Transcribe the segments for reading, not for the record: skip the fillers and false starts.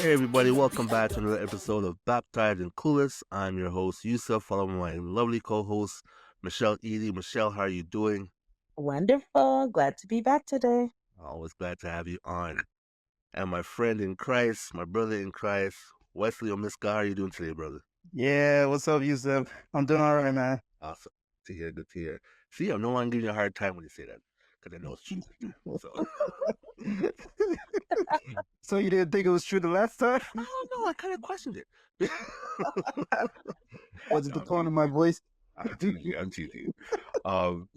Hey everybody, welcome back to another episode of Baptized and Clueless. I'm your host Yusuf, following my lovely co-host Michelle Edie. Michelle, how are you doing? Wonderful. Glad to be back today. Always glad to have you on. And my friend in Christ, my brother in Christ, Wesley Omiska, how are you doing today, brother? Yeah, what's up, Yusuf? I'm doing all right, man. Awesome. To hear, good to hear. See, I'm no longer giving you a hard time when you say that, because I know it's true this time. So So you didn't think it was true the last time? I don't know, I kind of questioned it. Was it the tone of my voice? I'm teasing. Um,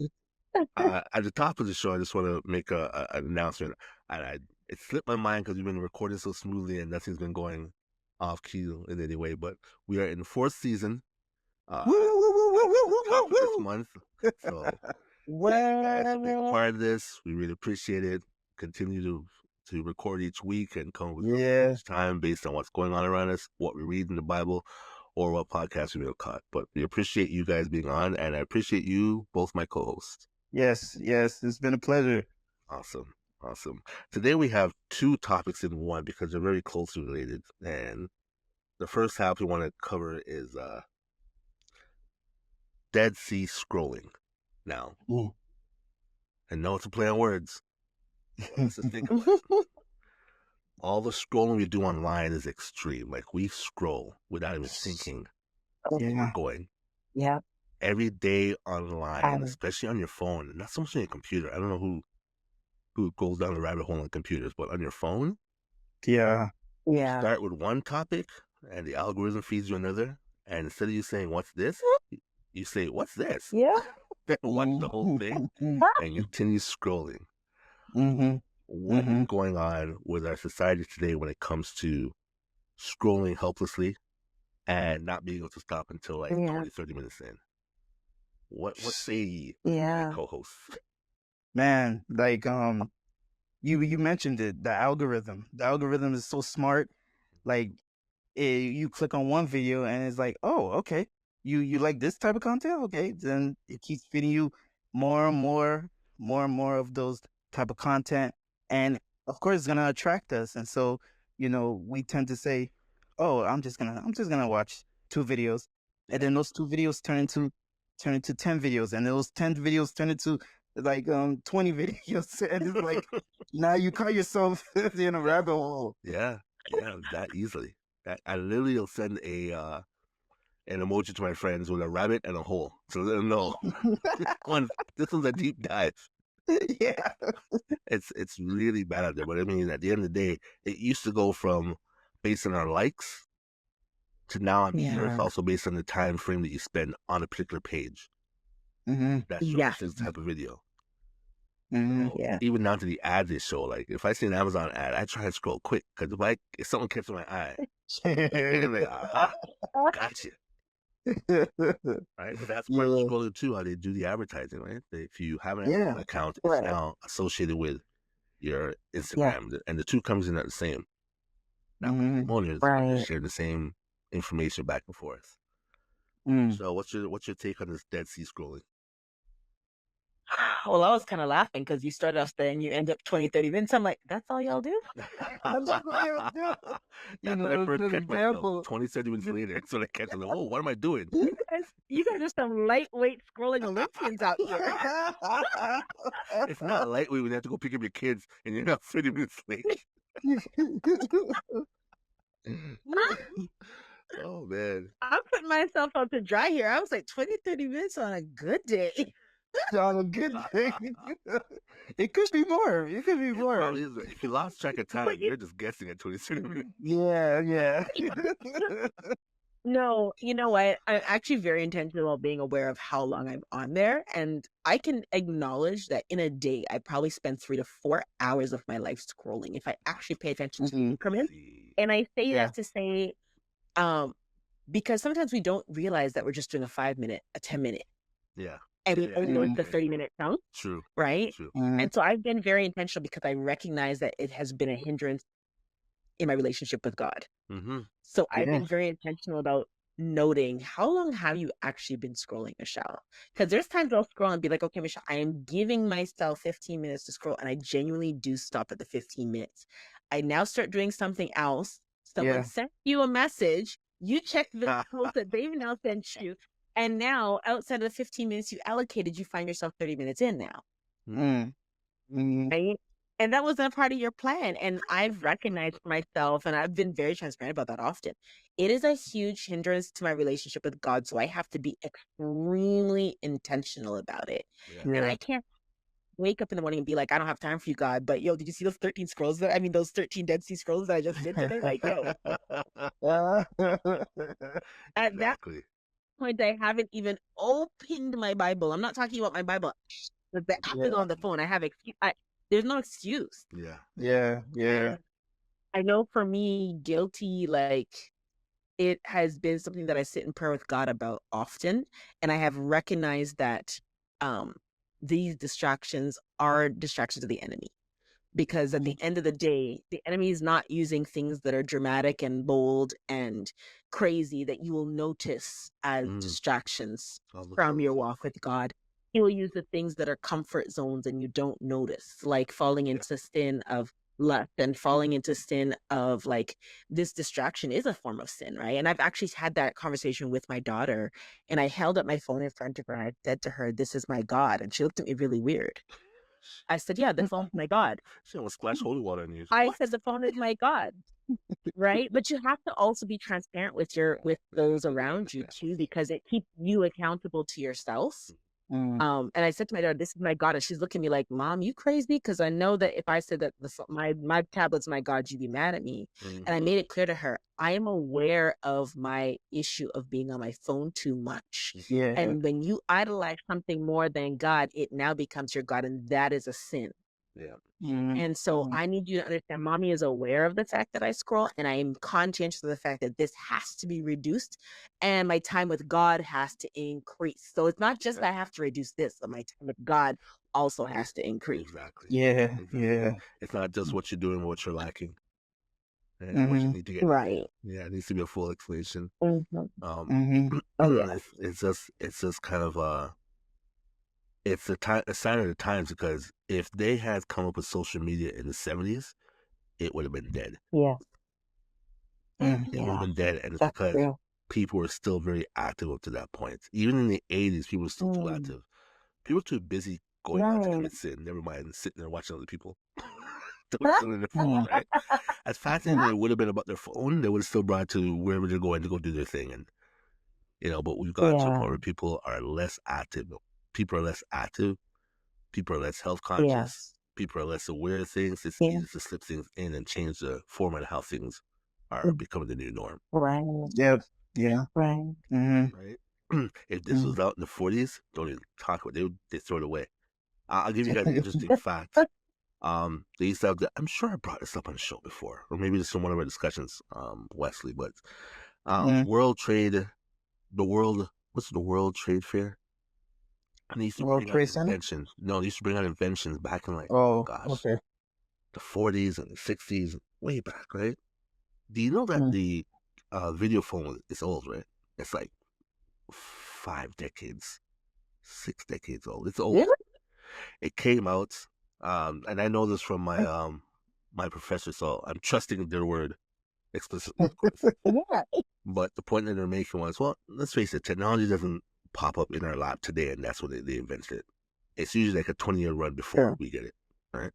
at the top of the show, I just want to make an announcement. It slipped my mind because we've been recording so smoothly and nothing's been going off key in any way. But we are in the fourth season. Top of this month, so guys have been part of this. We really appreciate it. Continue to record each week and come with each time based on what's going on around us, what we read in the Bible, or what podcast we may have caught. But we appreciate you guys being on, and I appreciate you, both my co-hosts. Yes, it's been a pleasure. Awesome. Today we have two topics in one because they're very closely related. And the first half we want to cover is Dead Sea scrolling. Now, I know it's a play on words. Let's just think about it. All the scrolling we do online is extreme. Like, we scroll without even thinking where we're going. Yeah. Every day online, especially on your phone, not so much on your computer. I don't know who goes down the rabbit hole on computers, but on your phone, Yeah. Start with one topic, and the algorithm feeds you another. And instead of you saying "What's this," you say "What's this?" Yeah. Then watch the whole thing and continue scrolling. What is going on with our society today when it comes to scrolling helplessly and not being able to stop until like 20, 30 minutes in? What say ye, my co-hosts? Man, like you mentioned it, the algorithm. The algorithm is so smart. Like you click on one video and it's like, oh, okay, you like this type of content, okay, then it keeps feeding you more and more of those type of content, and of course it's gonna attract us. And so we tend to say, oh, I'm just gonna watch 2 videos, and then those 2 videos turn into 10 videos, and those 10 videos turn into like 20 videos, and it's like now you caught yourself in a rabbit hole. Yeah, that easily. I literally will send an emoji to my friends with a rabbit and a hole, so let them know this one's a deep dive. Yeah, it's really bad out there. But I mean, at the end of the day, it used to go from based on our likes to now I'm sure it's also based on the time frame that you spend on a particular page. That shows this type of video. Even down to the ads they show. Like if I see an Amazon ad, I try and scroll quick because if something catches my eye, I'm like, gotcha. Right, but that's part of scrolling too. How they do the advertising, right? If you have an Amazon account, it's now associated with your Instagram, and the two comes in at the same. Now, owners share the same information back and forth. So, what's your take on this Dead Sea scrolling? Well, I was kind of laughing because you started off saying you end up 20, 30 minutes. I'm like, that's all y'all do? That's what I first catch myself 20, 30 minutes later. So I catch them, oh, what am I doing? You guys are some lightweight scrolling Olympians out here. It's not lightweight when you have to go pick up your kids and you're not 30 minutes late. Oh, man. I'm putting myself out to dry here. I was like 20, 30 minutes on a good day. On a good day. It could be more. It could be more. If you lost track of time, you're just guessing at 20, 30 minutes. Yeah. No, you know what? I'm actually very intentional about being aware of how long I'm on there. And I can acknowledge that in a day, I probably spend 3 to 4 hours of my life scrolling if I actually pay attention to the increment. And I say that to say, because sometimes we don't realize that we're just doing a 5-minute, a 10-minute. Yeah. And we only know it's the 30-minute chunk. True. Right? True. And so I've been very intentional because I recognize that it has been a hindrance in my relationship with God. So I've been very intentional about noting how long have you actually been scrolling, Michelle? Because there's times I'll scroll and be like, okay, Michelle, I am giving myself 15 minutes to scroll, and I genuinely do stop at the 15 minutes. I now start doing something else Someone Yeah. sent you a message, you check the post that they've now sent you, and now outside of the 15 minutes you allocated, you find yourself 30 minutes in now. Right? And that wasn't a part of your plan. And I've recognized for myself, and I've been very transparent about that often. It is a huge hindrance to my relationship with God. So I have to be extremely intentional about it. And I can't wake up in the morning and be like, I don't have time for you, God. But yo, did you see those 13 scrolls? I mean, those 13 Dead Sea Scrolls that I just did today? Like, yo. At that point, I haven't even opened my Bible. I'm not talking about my Bible. The app is on the phone. I have there's no excuse. Yeah. I know for me, guilty, like it has been something that I sit in prayer with God about often. And I have recognized that these distractions are distractions of the enemy. Because at the end of the day, the enemy is not using things that are dramatic and bold and crazy that you will notice as distractions from your walk with God. He will use the things that are comfort zones and you don't notice, like falling into sin of lust and falling into sin of like this distraction is a form of sin, right? And I've actually had that conversation with my daughter, and I held up my phone in front of her and I said to her, "This is my God." And she looked at me really weird. I said, "Yeah, the phone's my God." She almost splashed holy water on you. I said, "The phone is my God." Right? But you have to also be transparent with those around you too, because it keeps you accountable to yourself. And I said to my daughter, "This is my God." And she's looking at me like, "Mom, you crazy?" Because I know that if I said that my tablet's my God, you'd be mad at me. And I made it clear to her, I am aware of my issue of being on my phone too much. And when you idolize something more than God, it now becomes your God, and that is a sin. And so I need you to understand, Mommy is aware of the fact that I scroll, and I am conscientious of the fact that this has to be reduced, and my time with God has to increase. So it's not just that I have to reduce this, but my time with God also has to increase. Exactly. Yeah. It's not just what you're doing, what you're lacking, and what you need to get right. Yeah, it needs to be a full explanation. Yeah. It's just kind of it's a sign of the times, because if they had come up with social media in the 70s, it would have been dead. Yeah. It would have been dead, and it's because people were still very active up to that point. Even in the 80s, people were still too active. People were too busy going out to commit sin, never mind sitting there watching other people doing their phone, right? As fascinating as it would have been about their phone, they would have still brought to wherever they're going to go do their thing. And but we've got to a point where people are less active. People are less active. People are less health conscious. People are less aware of things. It's easy to slip things in and change the format of how things are becoming the new norm. Right. Yep. Yeah. Right. Right. If this was out in the 40s, don't even talk about it. They throw it away. I'll give you guys an interesting fact. They used to have I'm sure I brought this up on the show before, or maybe just in one of our discussions, Wesley, but World Trade, what's the World Trade Fair? And they used to bring out inventions. No, they used to bring out inventions back in the 40s and the 60s, way back, right? Do you know that the video phone is old, right? It's like 5 decades, 6 decades old. It's old. It came out, and I know this from my my professor, so I'm trusting their word explicitly, of course. But the point that they're making was, well, let's face it, technology doesn't pop up in our lap today, and that's when they invented it. It's usually like a 20-year run before we get it, right?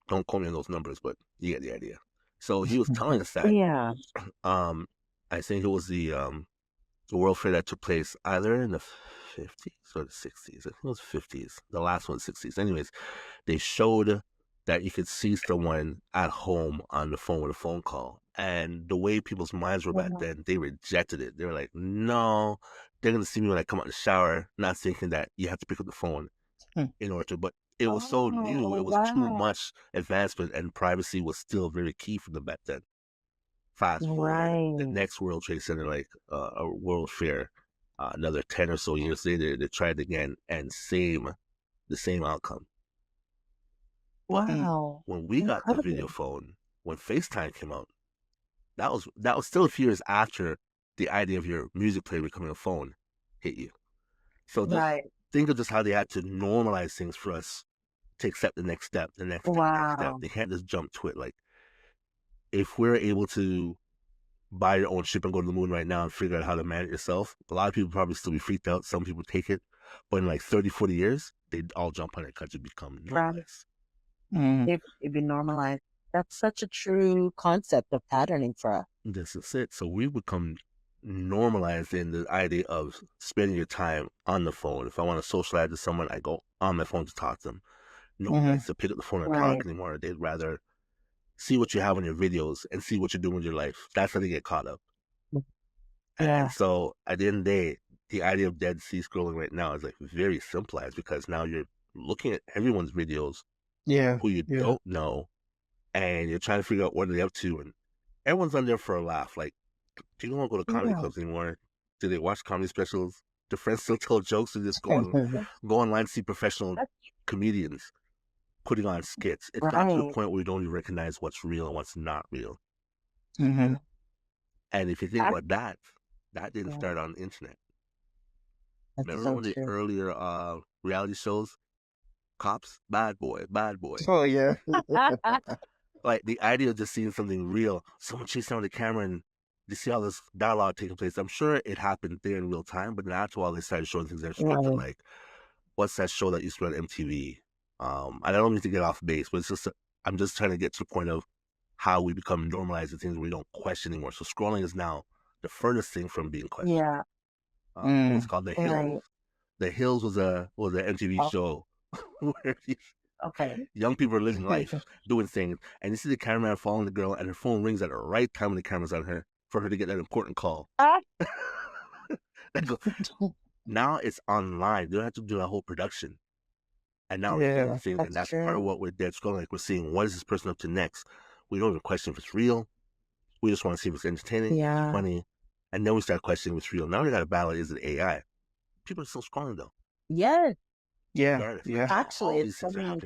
Don't quote me on those numbers, but you get the idea. So he was telling us that. I think it was the World Fair that took place either in the 50s or the 60s. I think it was 50s. The last one, 60s. Anyways, they showed that you could see someone at home on the phone with a phone call. And the way people's minds were back then, they rejected it. They were like, no, they're going to see me when I come out of the shower, not thinking that you have to pick up the phone in order to. But it was so new. It was too much advancement, and privacy was still very key for them back then. Fast forward, the next World Trade Center, like a World Fair, another 10 or so years later, they tried again, and the same outcome. Wow. When we got the video phone, when FaceTime came out, that was still a few years after the idea of your music player becoming a phone hit you. So just think of just how they had to normalize things for us to accept the next step, the next step, the next step. They can't just jump to it. Like, if we're able to buy your own ship and go to the moon right now and figure out how to manage it yourself, a lot of people probably still be freaked out. Some people take it, but in like 30, 40 years, they'd all jump on it because it become normalized. It'd be normalized. That's such a true concept of patterning for us. This is it. So we become normalized in the idea of spending your time on the phone. If I want to socialize with someone, I go on my phone to talk to them. No one likes to pick up the phone and talk anymore. They'd rather see what you have on your videos and see what you're doing with your life. That's how they get caught up. And so at the end of the day, the idea of dead sea scrolling right now is like very simplified because now you're looking at everyone's videos who you don't know, and you're trying to figure out what they're up to, and everyone's on there for a laugh. Like, people don't go to comedy clubs anymore. Do they watch comedy specials? Do friends still tell jokes, or just go online to see professional comedians putting on skits? It's got to the point where we don't even recognize what's real and what's not real. And if you think about that, that didn't start on the internet. Remember one of the earlier reality shows? Cops, bad boy, bad boy. Oh yeah. Like the idea of just seeing something real, someone chasing on the camera, and you see all this dialogue taking place. I'm sure it happened there in real time, but then after a while they started showing things that are scripted. Like, what's that show that used to be on MTV? I don't mean to get off base, but it's just I'm just trying to get to the point of how we become normalized to things we don't question anymore. So scrolling is now the furthest thing from being questioned. Yeah. It's called The Hills. The Hills was an MTV show where young people are living life, doing things, and you see the cameraman following the girl, and her phone rings at the right time when the camera's on her for her to get that important call. Now it's online. They don't have to do a whole production. And now we're seeing things, and that's part of what we're dead scrolling. Like, we're seeing what is this person up to next. We don't even question if it's real. We just want to see if it's entertaining, funny, and then we start questioning if it's real. Now we got to battle: is it AI? People are still scrolling though. Yes. Yeah. Actually, it's something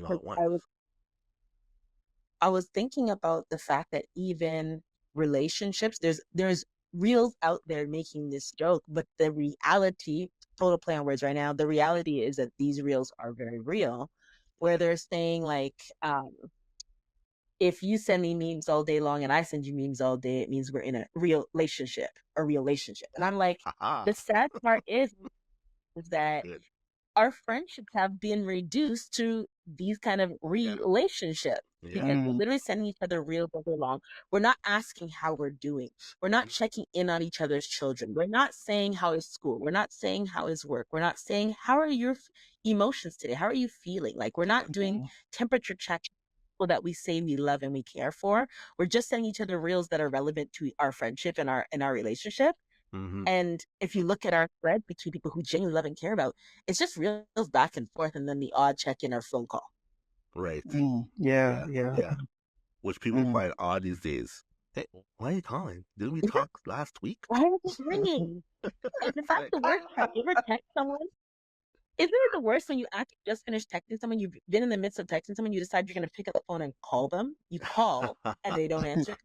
I was thinking about the fact that even relationships, there's reels out there making this joke, but the reality, total play on words right now, the reality is that these reels are very real, where they're saying like, if you send me memes all day long and I send you memes all day, it means we're in a real relationship. And I'm like, the sad part is that our friendships have been reduced to these kind of relationships because we're literally sending each other reels all day long. We're not asking how we're doing. We're not checking in on each other's children. We're not saying how is school. We're not saying how is work. We're not saying how are your emotions today? How are you feeling? Like, we're not doing temperature checks that we say we love and we care for. We're just sending each other reels that are relevant to our friendship and our relationship. And if you look at our thread between people who genuinely love and care about, it's just reels back and forth, and then the odd check-in or phone call. Right. Yeah. Which people find odd these days. Hey, why are you calling? Didn't we talk last week? Why are you ringing? And in fact, the worst part, you ever text someone? Isn't it the worst when you actually just finished texting someone, you've been in the midst of texting someone, you decide you're going to pick up the phone and call them? You call, and they don't answer.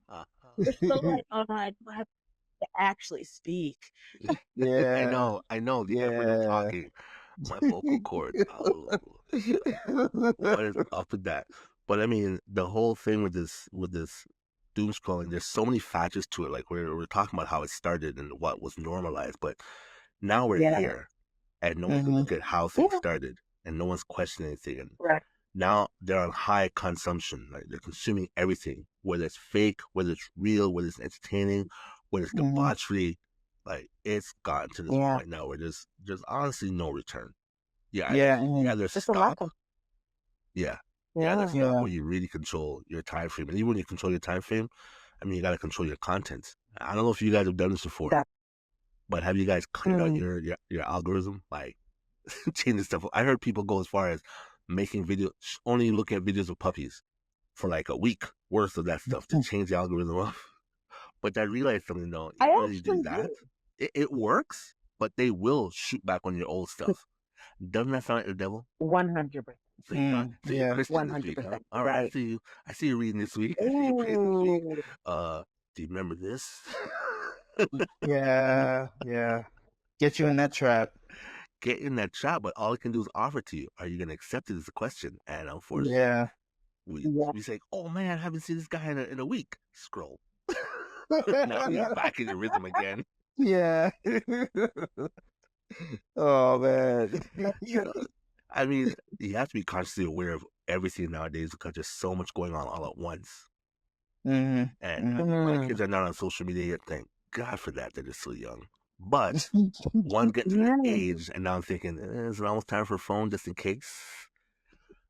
It's so like, oh, I have to actually speak. I know. The effort of talking, my vocal cords. Oh, what is up with that? But I mean, the whole thing with this doom scrolling, there's so many factors to it. Like, we're talking about how it started and what was normalized, but now we're here, and no one's looking at how things started, and no one's questioning anything. And now they're on high consumption. Like, they're consuming everything, whether it's fake, whether it's real, whether it's entertaining, whether it's debauchery. Like, it's gotten to this point now where there's honestly no return. Either stop. Either stop, or you really control your time frame. And even when you control your time frame, I mean, you got to control your content. I don't know if you guys have done this before, but have you guys cleared out your algorithm? Like, changing stuff. I heard people go as far as making videos, only looking at videos of puppies for like a week worth of that stuff to change the algorithm up. But I realized something though. You don't really do that. It works, but they will shoot back on your old stuff. Doesn't that sound like the devil? 100%. So you're Christian this week, huh? All right, I see you reading this week. I see you praying this week. Do you remember this? Yeah. Get you in that trap. Get in that trap, but all it can do is offer to you. Are you going to accept it as a question? And unfortunately, We say, oh man, I haven't seen this guy in a week. Scroll. Now you're back in the rhythm again. Yeah. Oh man. I mean, you have to be consciously aware of everything nowadays because there's so much going on all at once. Mm-hmm. And my kids are not on social media yet. Thank God for that. They're just so young. But one getting to that age, and now I'm thinking, is it almost time for a phone just in case?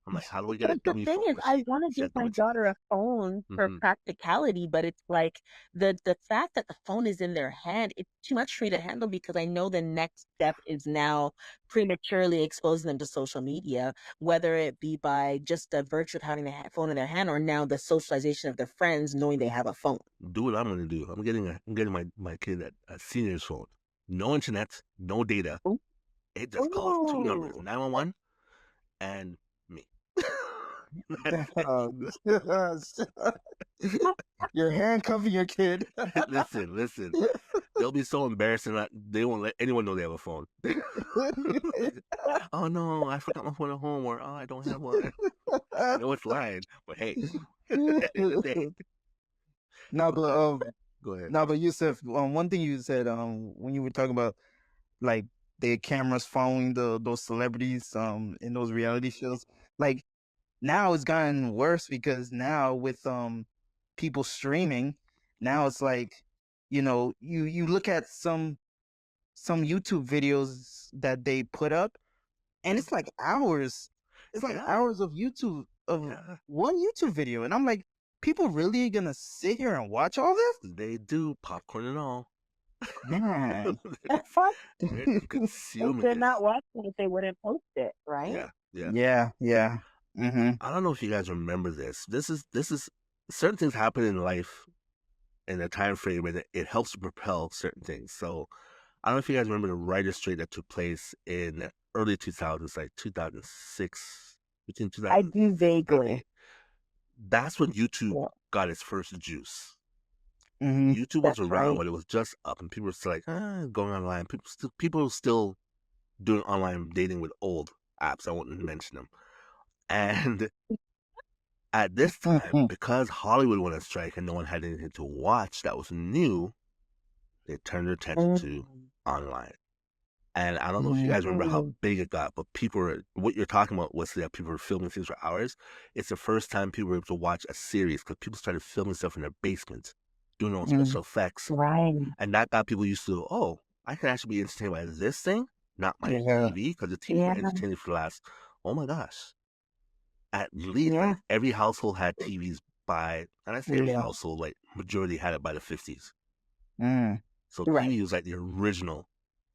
I'm like, how do we get a But the dummy thing phone? is, I want to give my daughter a phone for practicality, but it's like the fact that the phone is in their hand, it's too much for me to handle because I know the next step is now prematurely exposing them to social media, whether it be by just the virtue of having the phone in their hand or now the socialization of their friends knowing they have a phone. Do what I'm gonna do. I'm getting my kid a senior's phone. No internet, no data. Ooh. It just calls two numbers, 911 and me. You're handcuffing your kid. Listen. They'll be so embarrassed that they won't let anyone know they have a phone. Oh no, I forgot my phone at home, or oh, I don't have one. I know it's lying, but hey, at the end of the day. No, but Go ahead. no, but Yusuf, one thing you said when you were talking about like the cameras following those celebrities in those reality shows, like now it's gotten worse because now with people streaming, now it's like, you look at some YouTube videos that they put up and it's like hours. It's like hours of one YouTube video. And I'm like, people really gonna sit here and watch all this? They do, popcorn and all. Man. Consume They're it. not watching it, they wouldn't post it, right? Yeah. Mm-hmm. I don't know if you guys remember this. This is certain things happen in life in a time frame, and it helps to propel certain things. So I don't know if you guys remember the writer's strike that took place in early 2000s, like 2006, between 2000. I do vaguely. That's when YouTube got its first juice. Mm-hmm. YouTube was around, but it was just up, and people were still like, going online. People were still doing online dating with old apps. I won't mention them. And at this time, because Hollywood went on strike and no one had anything to watch that was new, they turned their attention to online. And I don't know if you guys remember how big it got, but what you're talking about was that people were filming things for hours. It's the first time people were able to watch a series because people started filming stuff in their basements, doing their own special effects. Right. And that got people used to, oh, I can actually be entertained by this thing, not my TV, because the TV were entertaining for the last, oh my gosh, at least like, every household had TVs by, and I say every household, like majority had it by the 50s. So TV was like the original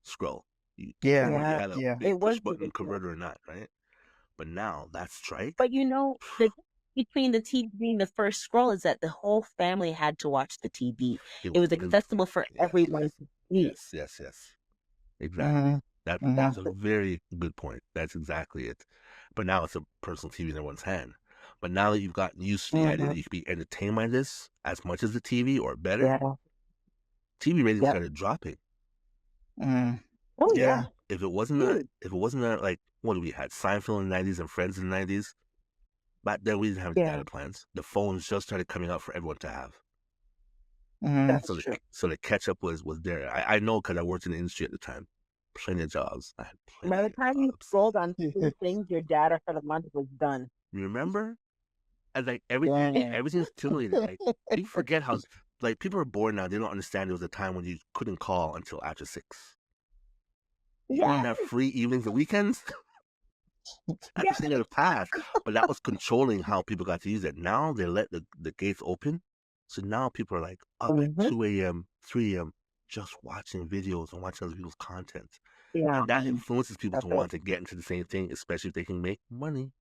scroll. You had a big push button converter or not, right? But now that strike. But between the TV being the first scroll is that the whole family had to watch the TV. It was accessible for everyone to see. Yes. Exactly. That's a very good point. That's exactly it. But now it's a personal TV in everyone's hand. But now that you've gotten used to the idea that you can be entertained by this as much as the TV or better, TV ratings started dropping. Oh yeah. If it wasn't like what we had Seinfeld in the 90s and Friends in the 90s, back then we didn't have data plans. The phones just started coming out for everyone to have. That's true. So the catch up was there. I know because I worked in the industry at the time. Plenty of jobs. I had plenty. By the time you scrolled on two things, your data for the month was done. You remember? And like everything's stimulated. Like you forget how like people are bored now. They don't understand there was a time when you couldn't call until after 6. You didn't have free evenings and weekends. That's a thing of the past. But that was controlling how people got to use it. Now they let the gates open. So now people are like up at 2 a.m., 3 a.m. just watching videos and watching other people's content. Yeah. And that influences people to want to get into the same thing, especially if they can make money.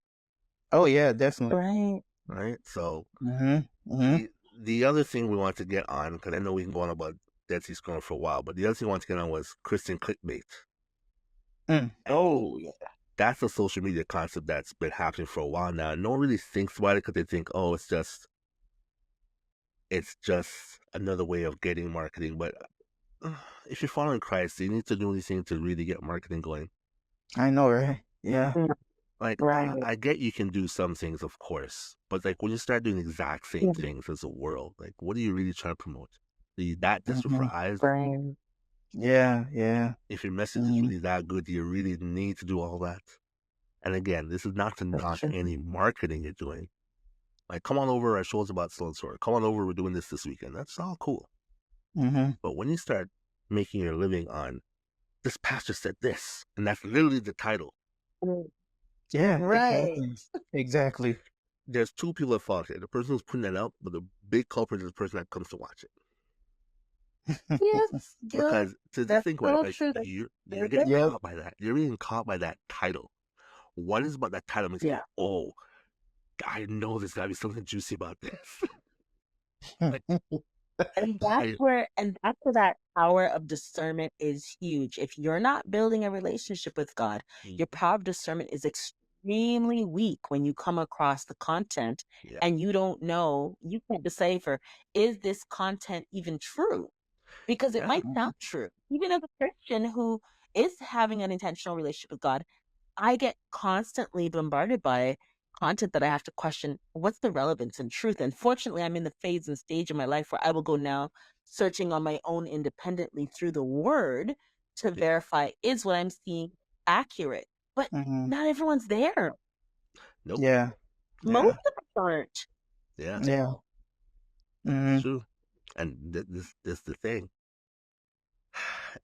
Oh yeah, definitely. Right. So the other thing we want to get on, because I know we can go on about Dead Sea Scrolling for a while, but the other thing we want to get on was Christian clickbait. Oh yeah. That's a social media concept that's been happening for a while now. No one really thinks about it because they think, oh, it's just another way of getting marketing. But if you're following Christ, you need to do these things to really get marketing going. I know, right? Yeah. Like, Right. I get you can do some things, of course, but like when you start doing the exact same things as the world, like what are you really trying to promote? Are you that desperate for Mhm. eyes? Right. Yeah. If your message is Mhm. really that good, do you really need to do all that? And again, this is not to That's knock true. any marketing you're doing. Like, come on over, our show's about so and so. Come on over, we're doing this weekend. That's all cool. Mhm. But when you start making your living on, this pastor said this, and that's literally the title. Yeah. Right. Exactly. There's two people at fault here. The person who's putting that out, but the big culprit is the person that comes to watch it. Yes. Because to That's think about it, so like true. you're getting Yep. caught by that. You're being caught by that title. What is about that title makes you Yeah. go, oh, I know there's gotta be something juicy about this. Like, And I that's where that power of discernment is huge. If you're not building a relationship with God, your power of discernment is extremely weak when you come across the content yeah, and you don't know, you can't decipher, is this content even true? Because it yeah, might sound true. Even as a Christian who is having an intentional relationship with God, I get constantly bombarded by content that I have to question what's the relevance and truth. And fortunately, I'm in the phase and stage of my life where I will go now searching on my own independently through the word to yeah. verify is what I'm seeing accurate. But Mhm. not everyone's there. Nope. Yeah. Most Yeah. of us aren't. Yeah, Yeah. it's Mhm. true. And this the thing.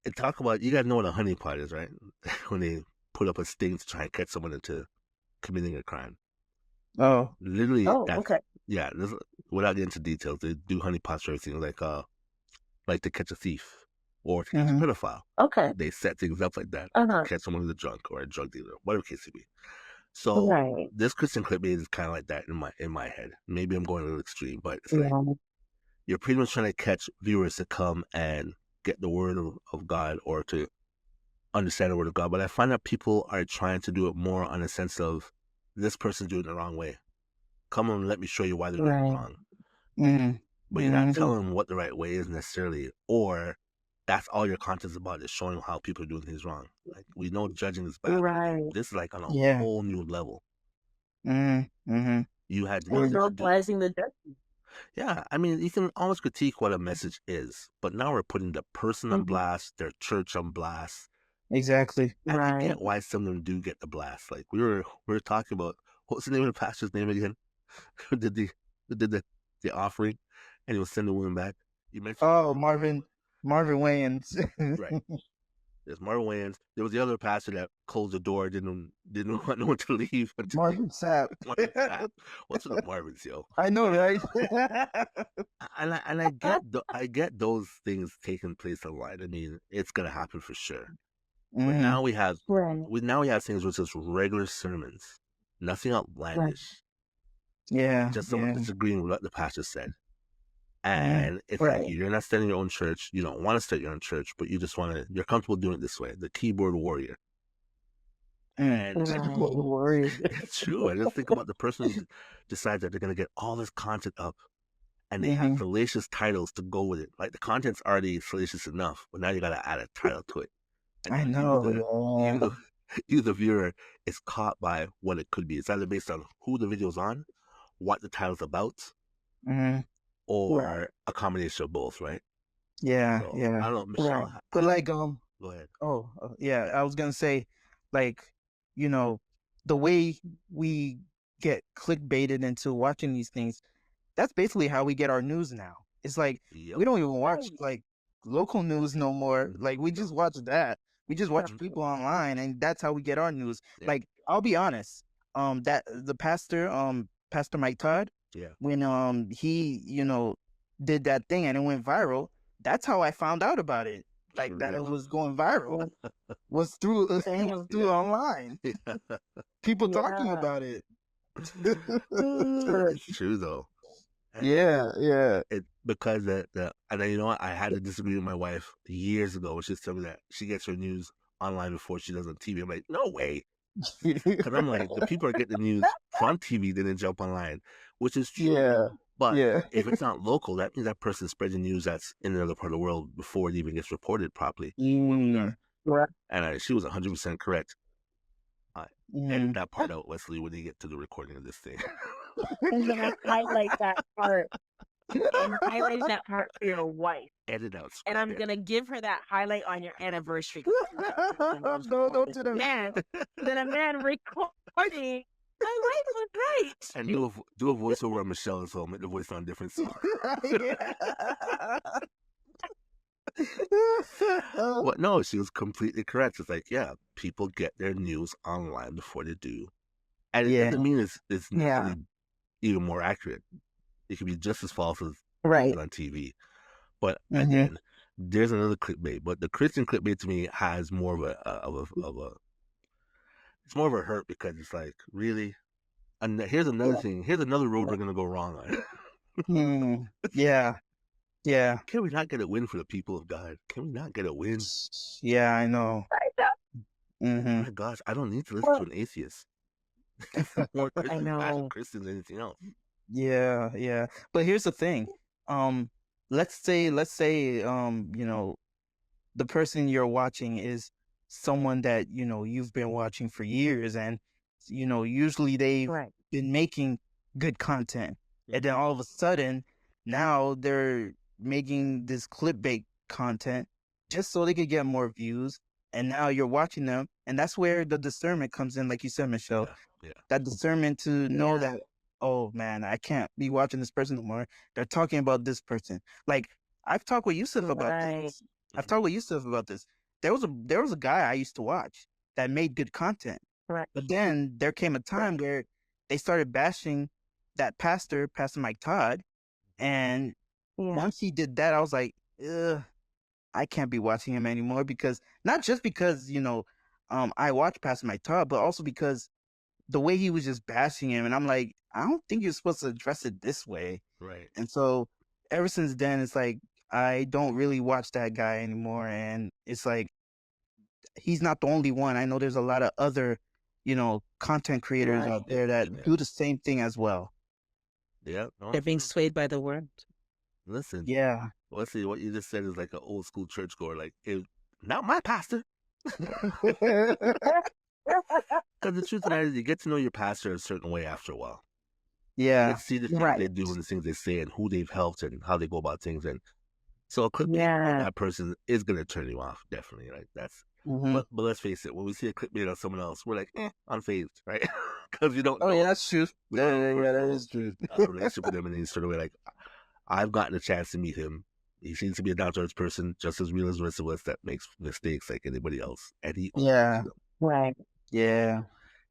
And talk about you gotta know what a honeypot is, right? When they put up a sting to try and catch someone into committing a crime. Oh. Literally, Oh, that's okay. yeah. Without getting into details, they do honeypots for everything, like to catch a thief or to catch a Mhm. pedophile. Okay. They set things up like that to Uh-huh. catch someone who's a drunk or a drug dealer, whatever the case may be. So Right. this Christian clickbait is kind of like that in my head. Maybe I'm going a little extreme, but it's like Yeah. you're pretty much trying to catch viewers to come and get the word of God or to understand the word of God. But I find that people are trying to do it more on a sense of this person's doing it the wrong way. Come on, let me show you why they're doing it Right. wrong. Mhm. But you're not Mhm. telling them what the right way is necessarily, or that's all your content's about is showing how people are doing things wrong. Like we know judging is bad, but Right. this is like on a Yeah. whole new level. Mhm. Mhm. You had We're nothing to do. normalizing the judgment. Yeah, I mean, you can always critique what a message is, but now we're putting the person on Mhm. blast, their church on blast, Exactly. and I Right. get why some of them do get the blast. Like we were talking about what's the name of the pastor's name again? who did the who did the offering, and he was sending women back. You mentioned Oh, Marvin Wayans. right. There's Marvin Wayans. There was the other pastor that closed the door, didn't want no one to leave until Marvin Sapp. Marvin Sapp. What's with the Marvins, yo? I know, right? I get those things taking place online. I mean, it's gonna happen for sure. But Mhm. Right. now we have things which is regular sermons, nothing Right. outlandish, Yeah. just someone Yeah. disagreeing with what the pastor said. Mhm. And it's like Right. you're not starting your own church. You don't want to start your own church, but you just want to. You're comfortable doing it this way. The keyboard warrior, and Keyboard Right. warrior. it's true. I just think about the person who decides that they're gonna get all this content up, and they have Mhm. salacious titles to go with it. Like the content's already salacious enough, but now you gotta add a title to it. And I now know. Yeah. you the viewer is caught by what it could be. It's either based on who the video's on, what the title's about, Mhm. Right. or a combination of both, right? Yeah. So I Yeah. don't know, Right. Michelle. But like Go ahead. oh, yeah, I was gonna say, like, you know, the way we get clickbaited into watching these things, that's basically how we get our news now. It's like Yep. we don't even watch Right. like local news no more. Like we just watch that. We just watch Mhm. people online, and that's how we get our news. Yeah. Like I'll be honest, that the Pastor Mike Todd, Yeah. when he did that thing and it went viral. That's how I found out about it. For Like that it real. was going viral was through it was through Yeah. online. Yeah. People talking Yeah. about it. It's true though. And Yeah, yeah. it because the and then you know what? I had to disagree with my wife years ago when she told me that she gets her news online before she does on TV. I'm like, no way. Because I'm like, the people are getting the news from TV, then they jump online, which is true. Yeah, But yeah. if it's not local, that means that person spreading news that's in another part of the world before it even gets reported properly. Where we Mm, are. Right. And she was 100% correct. Edit that part out, Wesley, when you get to the recording of this thing. I'm gonna highlight that part. I'm highlighting that part for your wife. Edit out. And I'm gonna give her that highlight on your anniversary. No, don't do that. Then a man recording. My wife was right. And do a voiceover on Michelle, so make the voice sound different. So. Well, no, she was completely correct. It's like, yeah, people get their news online before they do, and it doesn't mean it's necessarily even more accurate. It can be just as false as on TV. But again, there's another clickbait. But the Christian clickbait to me has more of a it's more of a hurt, because it's like, really, and here's another thing. Here's another road we're gonna go wrong on. Yeah. Can we not get a win for the people of God? Can we not get a win? Yeah, I know. Oh my gosh, I don't need to listen to an atheist. More Christians than anything else. Yeah. But here's the thing. Let's say, you know, the person you're watching is someone that, you know, you've been watching for years, and, you know, usually they've been making good content. And then all of a sudden, now they're making this clickbait content just so they could get more views. And now you're watching them, and that's where the discernment comes in, like you said, Michelle. That discernment to know that, oh man, I can't be watching this person anymore. They're talking about this person. Like, I've talked with Yusuf about this. There was a guy I used to watch that made good content. But then there came a time where they started bashing that Pastor Mike Todd. And once he did that, I was like, ugh, I can't be watching him anymore, because not just because, you know, I watch Pastor Mike Todd, but also because the way he was just bashing him, and I'm like, I don't think you're supposed to address it this way. Right. And so ever since then, it's like, I don't really watch that guy anymore. And it's like, he's not the only one. I know there's a lot of other, you know, content creators out there that do the same thing as well. Yeah. They're being swayed by the word. Listen. Yeah. Let's see, what you just said is like an old school churchgoer. Like, not my pastor. Because the truth of that is, you get to know your pastor a certain way after a while. Yeah. You get to see the things they do and the things they say and who they've helped and how they go about things. And so a clickbait on that person is going to turn you off, definitely. Like, that's. But let's face it, when we see a clickbait on someone else, we're like, unfazed, right? Because you don't know. Oh, yeah, that's true. Yeah, that is true. A relationship with them in any sort of way. Like, I've gotten a chance to meet him. He seems to be a down-to-earth person, just as real as the rest of us, that makes mistakes like anybody else. And he owns them. Right. Yeah.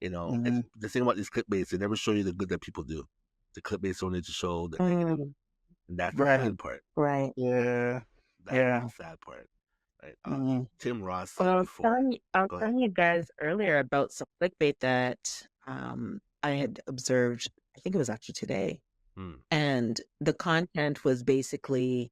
You know, and the thing about these clickbaits, they never show you the good that people do. The clickbaits only to show the negative. And that's the sad part. Right. Yeah. That's the sad part. Right? Tim Ross said Well, before. I was telling you guys earlier about some clickbait that I had observed. I think it was actually today. And the content was basically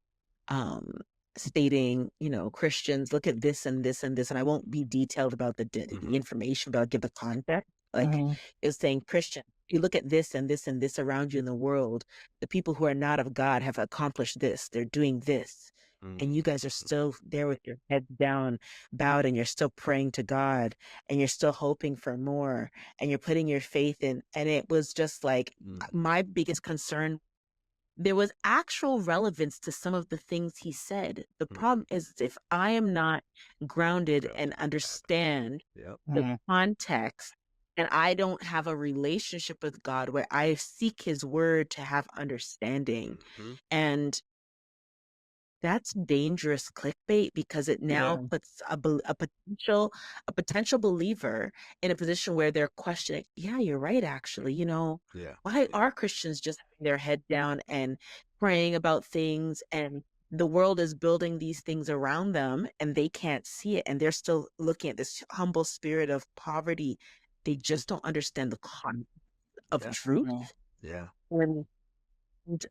stating, you know, Christians, look at this and this and this. And I won't be detailed about the information, but I'll give the context. Like, it was saying, Christian, you look at this and this and this around you in the world. The people who are not of God have accomplished this. They're doing this. And you guys are still there with your head down, bowed, and you're still praying to God, and you're still hoping for more, and you're putting your faith in. And it was just like, my biggest concern, there was actual relevance to some of the things he said. The problem is, if I am not grounded and understand the context, and I don't have a relationship with God where I seek his word to have understanding, and that's dangerous clickbait, because it now puts a potential believer in a position where they're questioning, yeah, you're right, actually, you know, why are Christians just having their head down and praying about things, and the world is building these things around them and they can't see it, and they're still looking at this humble spirit of poverty. They just don't understand the concept of truth. And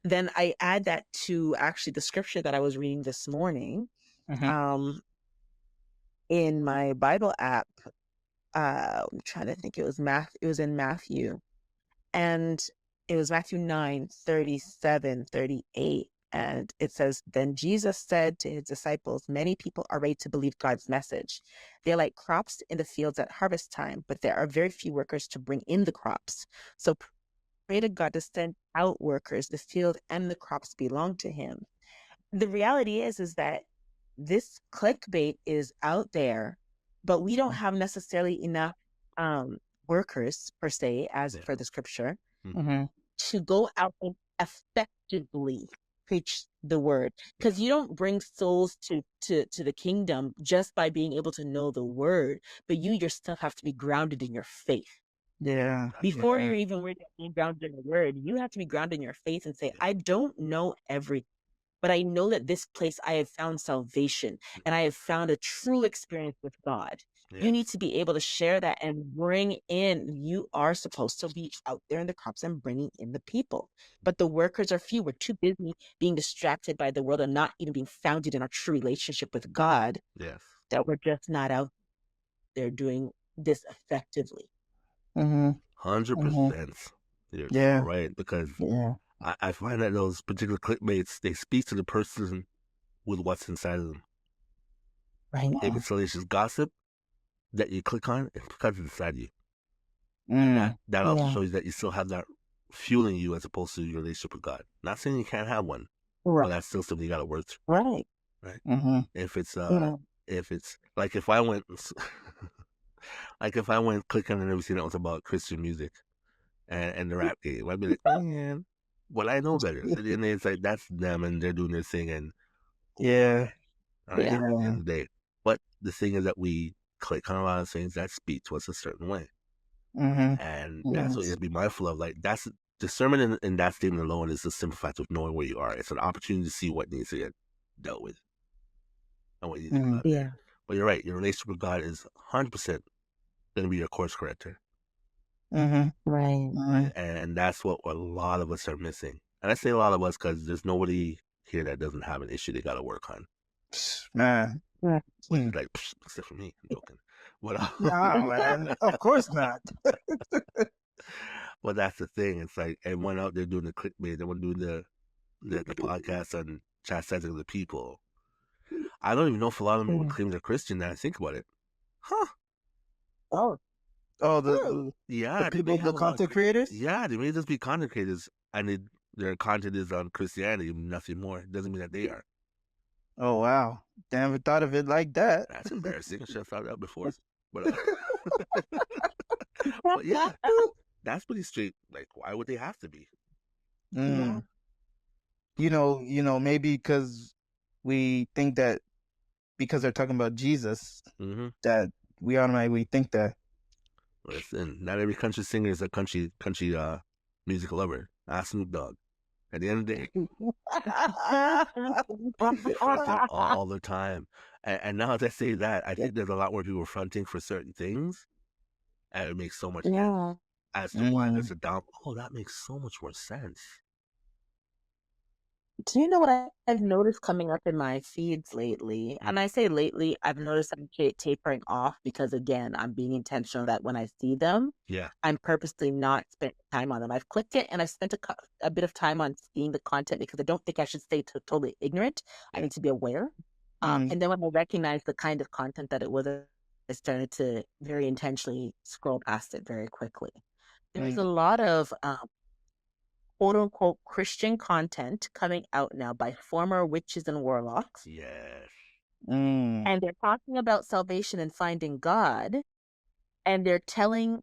then I add that to actually the scripture that I was reading this morning in my Bible app. I'm trying to think, it was in Matthew, and it was Matthew 9:37, 38. And it says, then Jesus said to his disciples, many people are ready to believe God's message. They're like crops in the fields at harvest time, but there are very few workers to bring in the crops. So pray to God to send out workers. The field and the crops belong to him. The reality is that this clickbait is out there, but we don't have necessarily enough workers per se, as Yeah. for the scripture, Mm-hmm. to go out and effectively preach the word, because you don't bring souls to the kingdom just by being able to know the word, but you yourself have to be grounded in your faith. Yeah. Before Yeah. you're even worried about being grounded in the word, you have to be grounded in your faith and say, I don't know everything, but I know that this place I have found salvation and I have found a true experience with God. Yeah. You need to be able to share that and bring in, you are supposed to be out there in the crops and bringing in the people. But the workers are few. We're too busy being distracted by the world and not even being founded in our true relationship with God, Yes. that we're just not out there doing this effectively. Mm-hmm. 100%. You're Yeah. right, because Yeah. I find that those particular clickbaits, they speak to the person with what's inside of them. Right. If it's salacious gossip that you click on, it's because it's inside you. Mm. That also Yeah. shows that you still have that fueling you as opposed to your relationship with God. Not saying you can't have one, but Right. that's still something you got to work through. Right. Right. Mm-hmm. If it's Yeah. if it's like if I went like if I went clicking and everything that was about Christian music and the rap game, I'd be like, man, well, I know better. And it's like that's them and they're doing their thing, and Yeah. all right, Yeah. at the end Yeah. of the day. But the thing is that we click on a lot of things that speak to us a certain way, Mm-hmm. and that's what you Yes. have to be mindful of. Like that's discernment in that statement alone is the simple fact of knowing where you are. It's an opportunity to see what needs to get dealt with and what you need to put Mm. out there. Yeah. But you're right. Your relationship with God is 100% going to be your course corrector. Mm-hmm. Right. Mm-hmm. And that's what a lot of us are missing. And I say a lot of us because there's nobody here that doesn't have an issue they got to work on. Man. Yeah. Which is like, except for me, I'm joking. But Nah, man. Of course not. but that's the thing. It's like everyone out there doing the clickbait, everyone doing the podcast on chastising the people. I don't even know if a lot of them would claim they're Christian. Now I think about it, huh? Oh, Oh, true. the Yeah, they may people, the have a lot of content creators. yeah, they may just be content creators, and their content is on Christianity, nothing more. It doesn't mean that they are. Oh wow, never thought of it like that. That's embarrassing. I should have thought that before. But but yeah, that's pretty straight. Like, why would they have to be? Mm. Maybe because we think that because they're talking about Jesus, Mm-hmm. that we automatically think that. Listen, not every country singer is a country music lover. Ask Snoop Dogg. At the end of the day, they fronting all the time. And now that I say that, I think there's a lot more people fronting for certain things, and it makes so much sense Yeah. as to why there's Mm. a down. Oh, that makes so much more sense. Do you know what I've noticed coming up in my feeds lately? And I say lately, I've noticed I'm tapering off because, again, I'm being intentional that when I see them, Yeah. I'm purposely not spending time on them. I've clicked it and I've spent a bit of time on seeing the content because I don't think I should stay totally ignorant. I Yeah. need to be aware. Mm. And then when I recognize the kind of content that it was, I started to very intentionally scroll past it very quickly. There's a lot of quote unquote Christian content coming out now by former witches and warlocks. Yes. Mm. And they're talking about salvation and finding God. And they're telling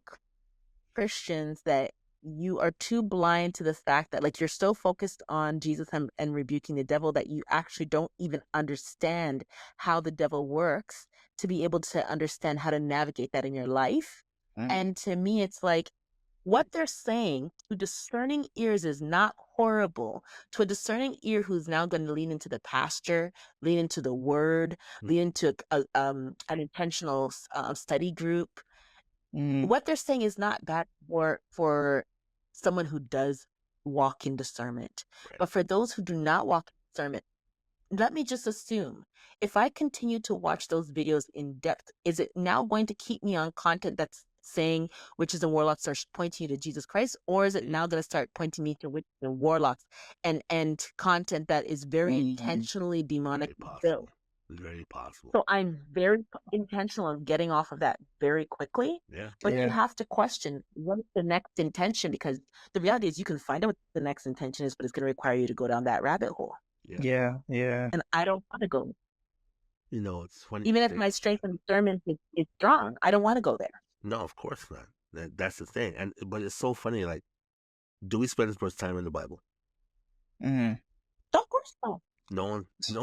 Christians that you are too blind to the fact that, like, you're so focused on Jesus and rebuking the devil that you actually don't even understand how the devil works to be able to understand how to navigate that in your life. Mm. And to me, it's like, what they're saying to discerning ears is not horrible. To a discerning ear who's now going to lean into the pasture, lean into the word, lean into an intentional study group. Mm. What they're saying is not bad for someone who does walk in discernment. Right. But for those who do not walk in discernment, let me just assume, if I continue to watch those videos in depth, is it now going to keep me on content that's saying witches and warlocks are pointing you to Jesus Christ, or is it now going to start pointing me to witches and warlocks and content that is very intentionally demonic Very built? possible. Very possible. So I'm very intentional on getting off of that very quickly. Yeah. But you Yeah. have to question what's the next intention, because the reality is you can find out what the next intention is, but it's going to require you to go down that rabbit hole. Yeah. Yeah. And I don't want to go. You know, it's funny. Even if my strength in discernment is strong, I don't want to go there. No, of course not. That's the thing. But it's so funny. Like, do we spend as much time in the Bible? Mm. Of course not. No one's No.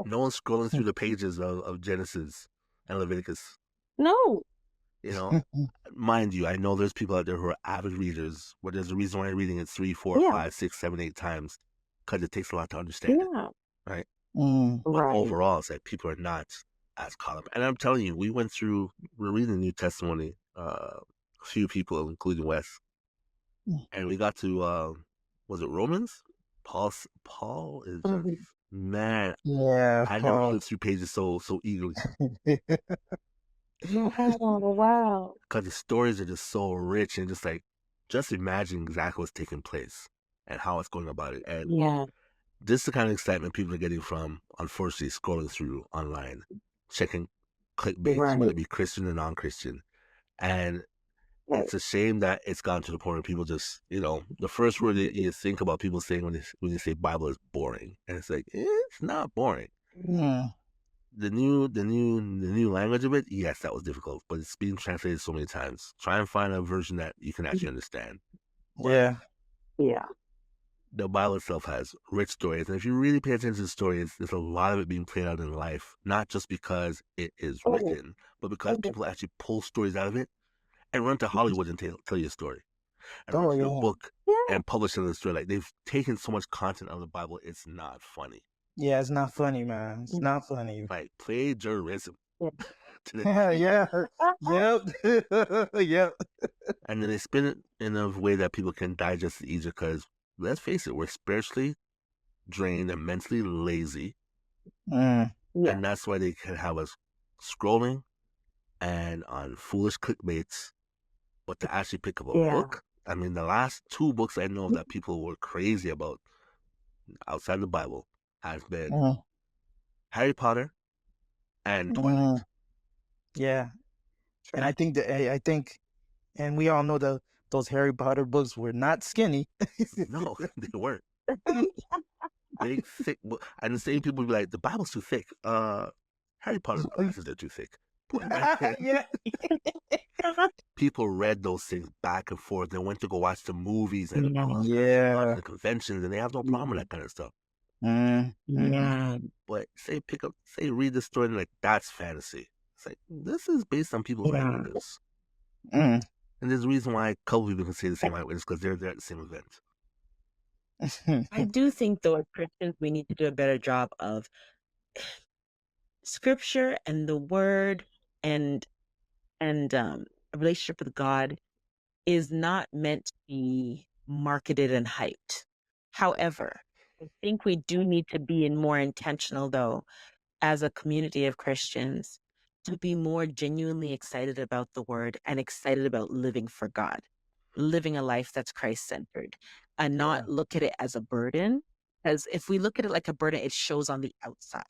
no one's scrolling through the pages of Genesis and Leviticus. No. You know, mind you, I know there's people out there who are avid readers, but there's a reason why I'm reading it 3, 4, Yeah. 5, 6, 7, 8 times, because it takes a lot to understand it, Yeah. right? Mm. But Right. overall, it's like people are not as caught up. And I'm telling you, we're reading the New Testimony, a few people, including Wes, and we got to, was it Romans? Paul is just, Mhm. man, Yeah. I never Paul. flipped through pages so eagerly. Wow. Because the stories are just so rich and just imagine exactly what's taking place and how it's going about it. And Yeah. this is the kind of excitement people are getting from, unfortunately, scrolling through online, checking clickbaits, whether Right. it be Christian or non-Christian. And it's a shame that it's gotten to the point where people just, the first word that you think about people saying when you say Bible is boring. And it's like, it's not boring. Mm. The new language of it, yes, that was difficult, but it's being translated so many times. Try and find a version that you can actually understand. But Yeah. Yeah. the Bible itself has rich stories, and if you really pay attention to the stories, there's a lot of it being played out in life, not just because it is written, but because people actually pull stories out of it and run to Hollywood and tell you a story, and Oh write you a yeah. book Yeah. and publish another story. Like, they've taken so much content out of the Bible, it's not funny. Yeah. It's not funny, man. It's not funny. Like plagiarism. Yeah. To the Yeah. T. Yep. Yep. And then they spin it in a way that people can digest it easier, because let's face it, we're spiritually drained and mentally lazy. Mm. Yeah. And that's why they can have us scrolling and on foolish clickbaits. But to actually pick up a Yeah. book, I mean, the last 2 books I know that people were crazy about outside the Bible has been Mm. Harry Potter and Twilight. Mm. Yeah. And I think and we all know that those Harry Potter books were not skinny. No, they weren't. Big, thick book. And the same people be like, the Bible's too thick. Harry Potter's glasses are too thick. Yeah. People read those things back and forth. They went to go watch the movies and Yeah. the conventions, and they have no problem with that kind of stuff. Mm. Yeah. But read the story, and like, that's fantasy. It's like, this is based on people's Yeah. eyewitness. Mm. And there's a reason why a couple people can say the same eyewitness, because they're there at the same event. I do think, though, as Christians, we need to do a better job of scripture and the word and a relationship with God is not meant to be marketed and hyped. However, I think we do need to be more intentional, though, as a community of Christians, to be more genuinely excited about the word and excited about living for God, living a life that's Christ-centered, and not look at it as a burden. Because if we look at it like a burden, it shows on the outside.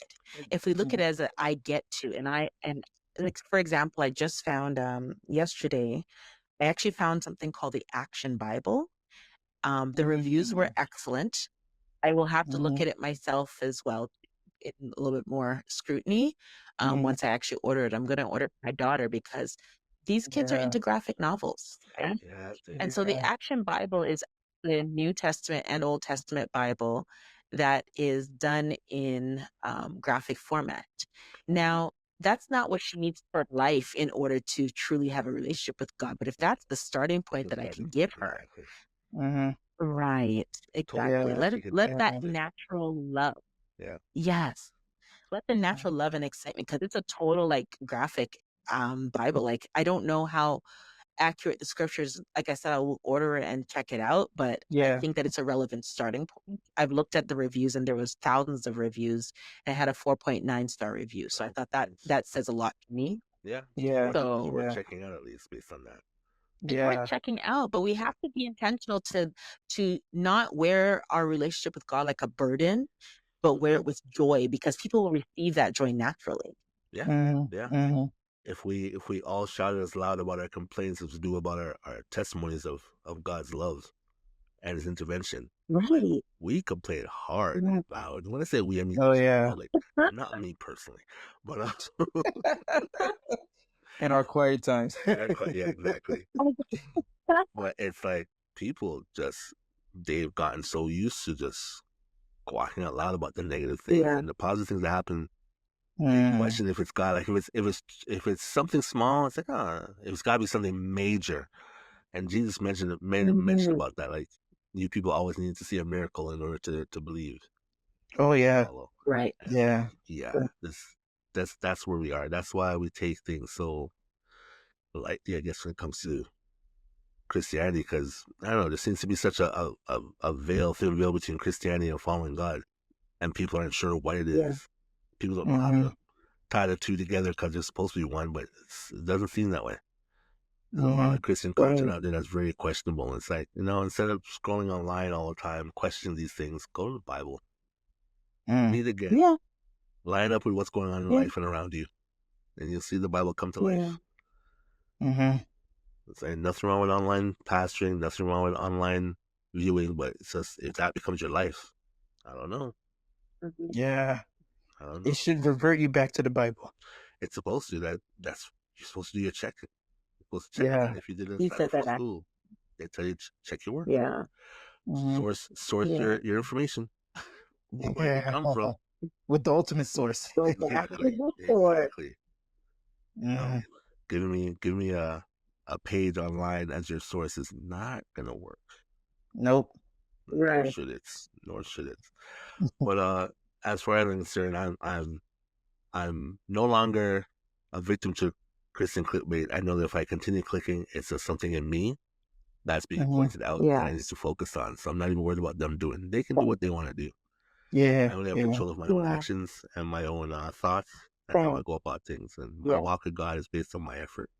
If we look at it as a I get to, and like, for example, I just found yesterday, I actually found something called the Action Bible. The reviews were excellent. I will have to look at it myself as well, in a little bit more scrutiny. Once I actually order it, I'm going to order it for my daughter, because these kids are into graphic novels. Right? Yeah, And so the Action Bible is the New Testament and Old Testament Bible that is done in graphic format. Now, that's not what she needs for life in order to truly have a relationship with God. But if that's the starting point that I can give her, right, exactly. Let that natural love. Yeah. Yes. Let the natural love and excitement, because it's a total like graphic Bible. Like, I don't know how accurate the scriptures. Like I said, I will order it and check it out, but I think that it's a relevant starting point. I've looked at the reviews, and there was thousands of reviews, and it had a 4.9 star review. So I thought that says a lot to me. Yeah. Yeah. So We're Yeah. checking out at least based on that. it's worth Yeah. checking out, but we have to be intentional to not wear our relationship with God like a burden, but wear it with joy, because people will receive that joy naturally. Yeah. Mhm. Yeah. Mhm. If we all shouted as loud about our complaints as we do about our testimonies of God's love and his intervention, like Right. we complain hard Yeah. and loud. When I say we, I mean Oh us in yeah. public, not me personally, but In our quiet times. yeah, exactly. But it's like people just they've gotten so used to just walking out loud about the negative things Yeah. and the positive things that happen. They Mm. question if it's God. Like if it's something small, it's like it's got to be something major. And Jesus mentioned Mhm. about that. Like you people always need to see a miracle in order to believe Oh and yeah. follow. Right. And Yeah. yeah, that's where we are. That's why we take things so lightly, I guess, when it comes to Christianity, because I don't know, there seems to be such a thin veil between Christianity and following God, and people aren't sure what it Yeah. is. People don't know how Mhm. to tie the two together because they're supposed to be one, but it doesn't seem that way. There's a lot Mhm. of Christian content out there that's very questionable. It's like, instead of scrolling online all the time, questioning these things, go to the Bible, Mm. read again, Yeah. line up with what's going on in Yeah. life and around you, and you'll see the Bible come to Yeah. life. Mhm. It's like nothing wrong with online pastoring, nothing wrong with online viewing, but it's just if that becomes your life, I don't know. Mhm. Yeah. I don't know. It should revert you back to the Bible. It's supposed to. That's you're supposed to do your check. You're supposed to check Yeah. that. If you did in You Sunday said that. school, they tell you check your work. Yeah. Mhm. Source Yeah. your information. Where did it Yeah. come from? With the ultimate source. So Exactly. for Exactly. No, Mhm. giving me a page online as your source is not gonna work. Nope. Nor right. should it. Nor should it. But as far as I'm concerned, I'm no longer a victim to Christian clickbait. I know that if I continue clicking, it's just something in me that's being Mhm. pointed out that Yeah. I need to focus on. So I'm not even worried about them doing. They can do what they want to do. I Yeah. only have Yeah. control of my own Yeah. actions and my own thoughts and how I Same. go about things. And my Yeah. walk with God is based on my effort.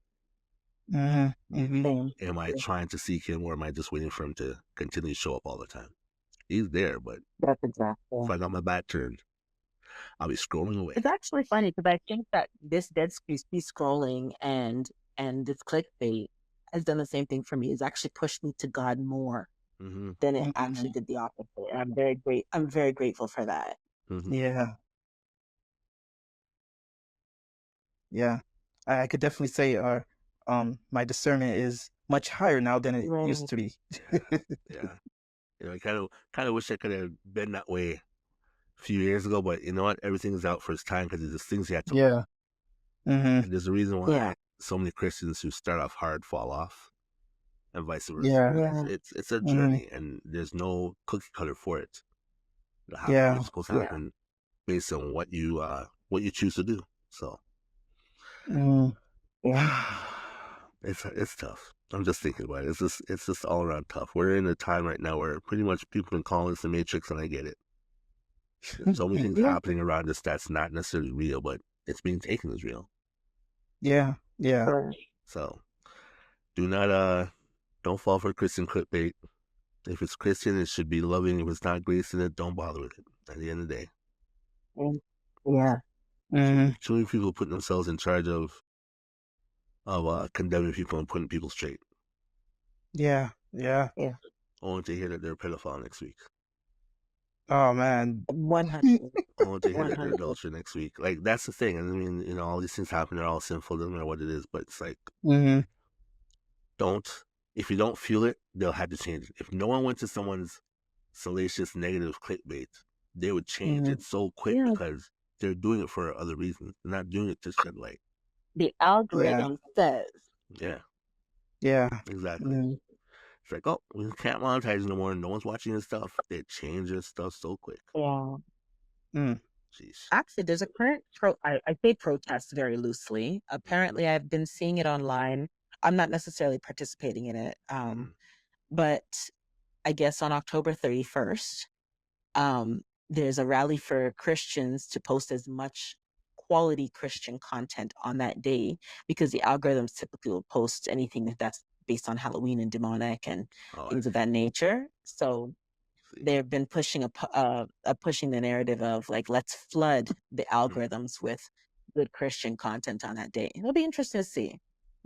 Mhm. Mhm. Meaning, Same. am I Yeah. trying to seek Him or am I just waiting for Him to continue to show up all the time? He's there, but That's exactly. if I got my back turned, I'll be scrolling away. It's actually funny because I think that this dead space scrolling and this clickbait has done the same thing for me. It's actually pushed me to God more Mm-hmm. than it actually Mhm. did the opposite. And I'm very grateful for that. Mm-hmm. Yeah. Yeah. I could definitely say my discernment is much higher now than it used Right. to be. Yeah. Yeah. I kind of wish I could have been that way a few years ago, but you know what? Everything is out for its time because there's things you have to learn. Yeah. Mhm. And there's a reason Yeah. why so many Christians who start off hard fall off, and vice versa. Yeah. Because Yeah. it's a Mhm. journey, and there's no cookie cutter for it. It'll happen when Yeah. it's supposed to Yeah. happen, based on what you choose to do. So Mhm. Yeah. it's tough. I'm just thinking about it. It's just all around tough. We're in a time right now where pretty much people can call this the Matrix, and I get it. There's so many things Yeah. happening around us that's not necessarily real, but it's being taken as real. Yeah. Yeah. Right. So do not don't fall for Christian clickbait. If it's Christian, it should be loving. If it's not grace in it, don't bother with it. At the end of the day, And yeah. Mhm. too many people putting themselves in charge of condemning people and putting people straight, Yeah. Yeah. Yeah. only to hear that they're a pedophile next week, Oh man. 100. only to hear that they're 100. adultery next week. Like that's the thing. I mean, all these things happen. They're all sinful. Doesn't matter what it is, but it's like Mhm. don't. If you don't feel it, they'll have to change it. If no one went to someone's salacious negative clickbait, they would change Mhm. it so quick Yeah. because they're doing it for other reasons. They're not doing it to shed light. The Yeah. algorithm says. Yeah, Yeah. exactly. Mhm. It's like, oh, we can't monetize no more. No one's watching this stuff. They change their stuff so quick. Yeah. Mm. Jeez. Actually, there's a current I say protest very loosely. Apparently, I've been seeing it online. I'm not necessarily participating in it. Mm-hmm. But I guess on October 31st, there's a rally for Christians to post as much quality Christian content on that day, because the algorithms typically will post anything that's based on Halloween and demonic and Oh, I things of that nature. So see. they've been pushing pushing the narrative of like, let's flood the algorithms with good Christian content on that day. It'll be interesting to see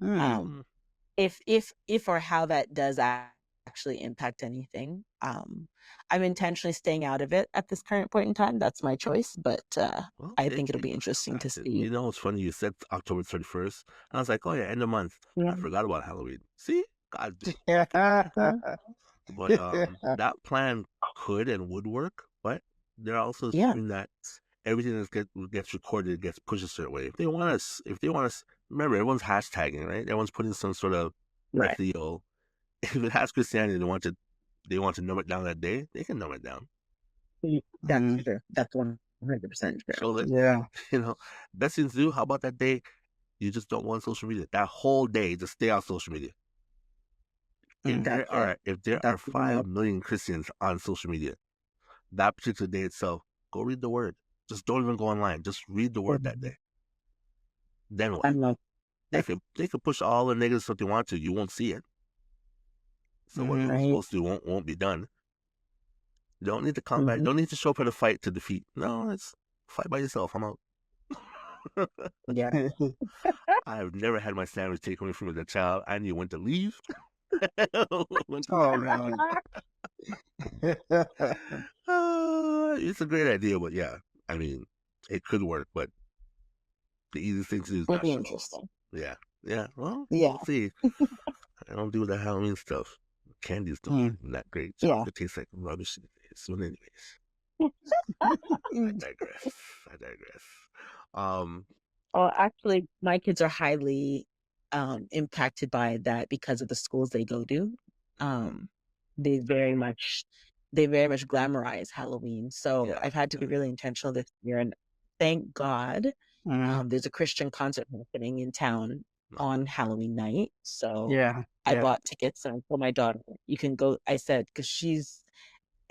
Mm. if or how that does actually impact anything. I'm intentionally staying out of it at this current point in time. That's my choice, but Well, I think it'll be interesting to see. you know, it's funny you said October 31st. I was like, oh yeah, end of month. Yeah. I forgot about Halloween. See, God, Mhm. but that plan could and would work. But they're also Yeah. assuming that everything that gets recorded gets pushed a certain way. If they want us, remember everyone's hashtagging, right? Everyone's putting some sort of Right. SEO. If it has Christianity, they want to numb it down that day. They can numb it down. That's Mm. true. That's 100% true. So that Yeah. best thing to do. How about that day? You just don't want social media. That whole day, just stay off social media. Mm. That's it. If there are That's 5 million Christians on social media, that particular day itself, go read the word. Just don't even go online. Just read the word that day. Then what? I'm like, They could push all the negative stuff they want to. You won't see it. So what they were right. supposed to won't be done. You don't need to combat. Mhm. Don't need to show up at a fight to defeat. No, it's fight by yourself. I'm out. Yeah. I've never had my sandwich taken away from me as a child. I knew when to leave. When to Oh come back. man. It's a great idea, but yeah, I mean, it could work, but the easiest thing to do is It'll not be show up. interesting. Yeah. Well, Yeah. we'll see. I don't do the Halloween stuff. Candy's Mm. not great. Yeah. Chocolate tastes like rubbish these days. But anyways, I digress. Um, Oh, actually, my kids are highly impacted by that because of the schools they go to. Um, they very much glamorize Halloween. So Yeah, I've had to be really intentional this year, and thank God, Mm. there's a Christian concert happening in town on Halloween night. So Yeah. I Yeah. bought tickets and I told my daughter, "You can go." I said, because she's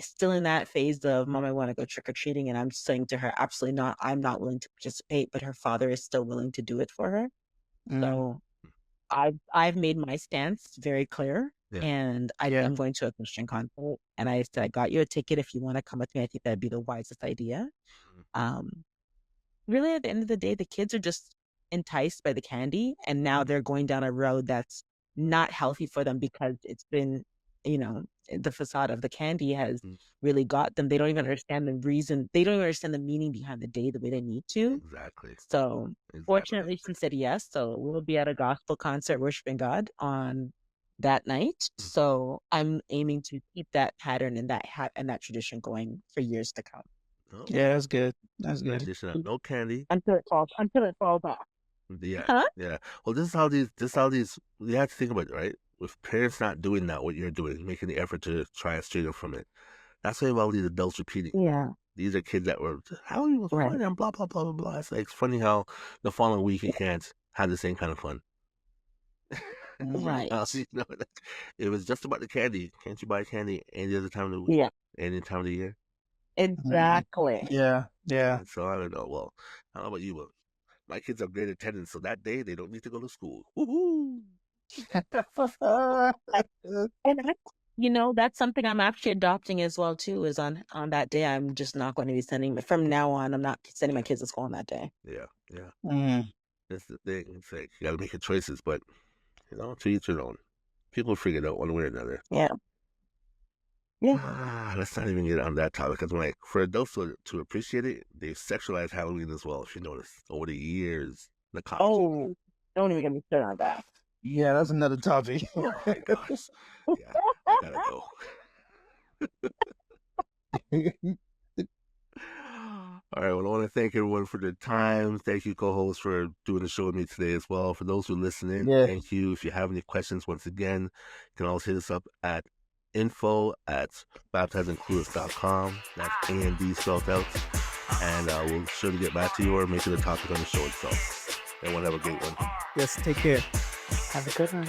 still in that phase of, Mom, I want to go trick or treating. And I'm saying to her, absolutely not. I'm not willing to participate, but her father is still willing to do it for her. Mm. So I've made my stance very clear. Yeah. And I'm going to a Christian concert. And I said, I got you a ticket if you want to come with me. I think that'd be the wisest idea. Um, really, at the end of the day, the kids are just enticed by the candy. And now they're going down a road that's not healthy for them because it's been, the facade of the candy has really got them. They don't even understand the reason. They don't even understand the meaning behind the day the way they need to. Exactly. So fortunately, she said yes. So we'll be at a gospel concert worshiping God on that night. So I'm aiming to keep that pattern and that tradition going for years to come. Oh, Yeah, that's good. That's good. no candy. Until it falls off. Yeah. Huh? Yeah. Well, this is how these you have to think about it, right? With parents not doing that, what you're doing, making the effort to try and stray them from it. That's why all these adults repeating. Yeah. These are kids that were Halloween was fun and blah blah blah blah blah. It's like it's funny how the following week you can't have the same kind of fun. Right. It was just about the candy. Can't you buy candy any other time of the week? Yeah. Any time of the year? Exactly. Yeah. Yeah. And so I don't know. Well, I don't know about you, but my kids have great attendance, so that day they don't need to go to school. Woohoo! And that's something I'm actually adopting as well too. Is on that day, I'm just not going to be sending. From now on, I'm not sending my kids to school on that day. Yeah. That's the thing. It's like you got to make your choices, but to each their own. People figure it out one way or another. Yeah. Let's not even get on that topic because for adults to appreciate it, they've sexualized Halloween as well. If you notice over the years, the costumes. Oh, don't even get me started on that. Yeah, that's another topic. Oh my gosh. Yeah, I gotta go. All right. Well, I want to thank everyone for their time. Thank you, co-host, for doing the show with me today as well. For those who are listening, thank you. If you have any questions, once again, you can always hit us up at info@baptized&Clueless.com. That's A&D spelled out. And we'll sure to get back to you or make it a topic on the show itself. Everyone have a great one. Yes, take care. Have a good one.